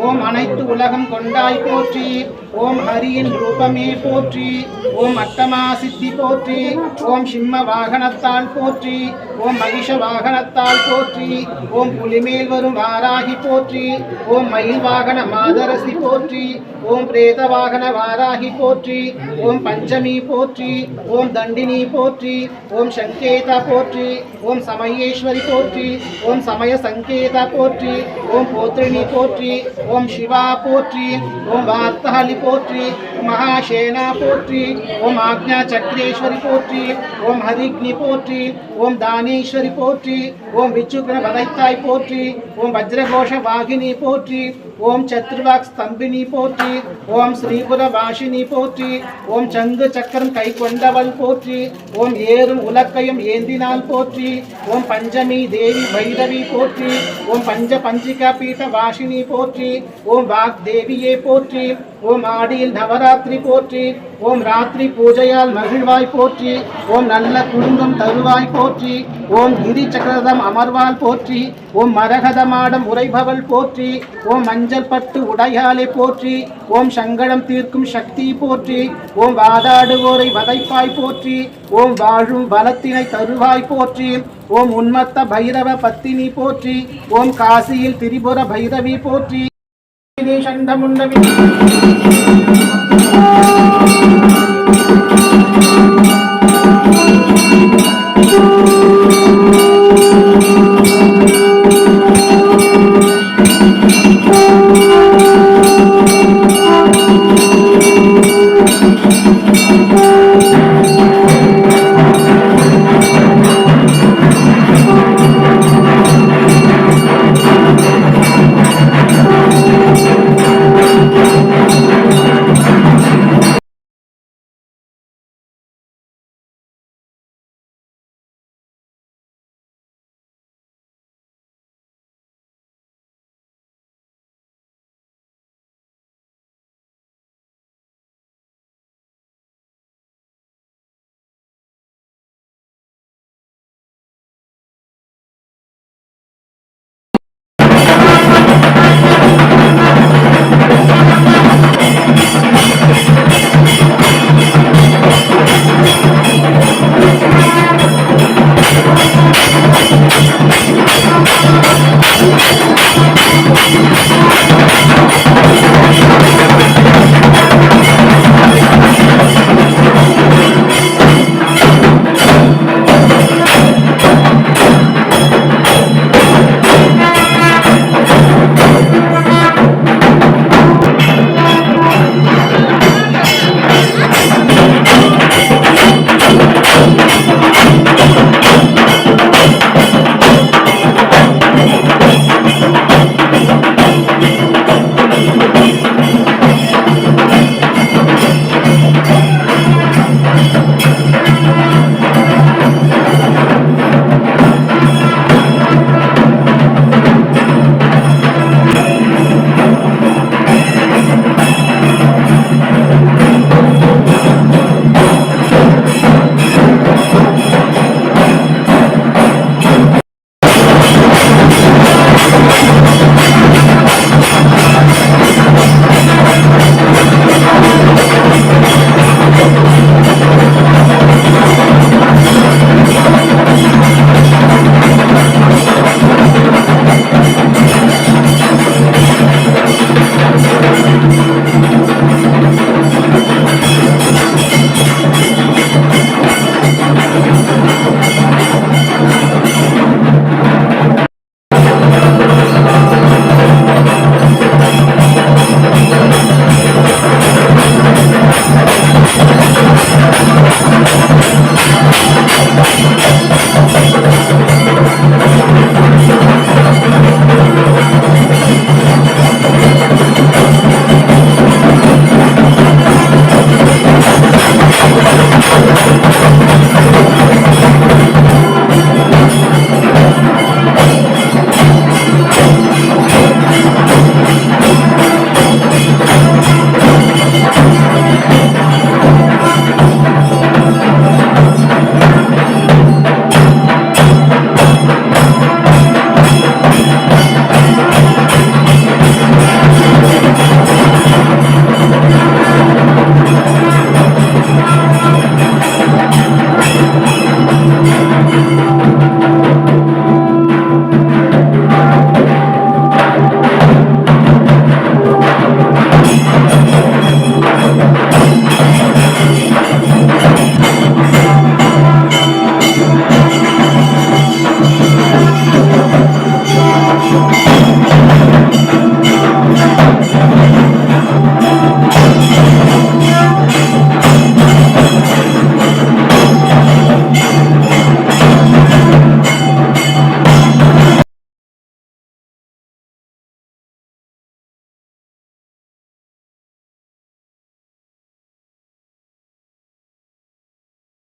ஓம் அனைத்து உலகம் கொண்டாய் போற்றி. ஓம் ஹரியின் ரூபமே போற்றி. ஓம் அட்டமா சித்தி போற்றி. ஓம் சிம்ம வாகனத்தால் போற்றி. ஓம் மகிஷ வாகனத்தால் போற்றி. ஓம் புலிமேல் வரும் வாராகி போற்றி. ஓம் மயில் வாகன மாதரசி போற்றி. ஓம் பிரேத வாகன வாராகி போற்றி. ஓம் பஞ்சமி போற்றி. ஓம் தண்டினி போற்றி. ஓம் சங்கேதா போற்றி. ஓம் சமயேஸ்வரி போற்றி. ஓம் சமய சங்கேதா போற்றி. ஓம் போத்ரிணி போற்றி. ஓம் சிவா போற்றி. ஓம் வார்த்தாலி போற்றி. மகாசேனா போற்றி. ஓம் ஆக்ஞா சக்ரேஸ்வரி போற்றி. ஓம் ஹரிக்னி போற்றி. ஓம் தானேஸ்வரி போற்றி. ஓம் விச்சுக்ன வதைத்தாய் போற்றி. ஓம் வஜ்ரகோஷ வாகினி போற்றி. ஓம் சத்ருவாக் ஸ்தம்பினி போற்றி. ஓம் ஸ்ரீபுர வாஷினி போற்றி. ஓம் சங்கு சக்கரம் கை கொண்டவள் போற்றி. ஓம் ஏறும் உலக்கையும் ஏந்தினாள் போற்றி. ஓம் பஞ்சமி தேவி பைரவி போற்றி. ஓம் பஞ்சிகா பீఠ வாஷினி போற்றி. ஓம் வாக் தேவியே போற்றி. ஓம் ஆடியில் நவராத்திரி போற்றி. ஓம் ராத்திரி பூஜையால் மகிழ்வாய் போற்றி. ஓம் நல்ல குடும்பம் தருவாய் போற்றி. ஓம் கிரி சக்கரதம் அமர்வாள் போற்றி. ஓம் மரகதமாடம் உரைபவள் போற்றி. ஓம் மஞ்சள் பட்டு உடையாலே போற்றி. ஓம் சங்கடம் தீர்க்கும் சக்தி போற்றி. ஓம் வாதாடுவோரை வதைப்பாய் போற்றி. ஓம் வாழும் பலத்தினை தருவாய் போற்றி. ஓம் உன்மத்த பைரவ பத்தினி போற்றி. ஓம் காசியில் திரிபுர பைரவி போற்றி. சண்டமுண்டவி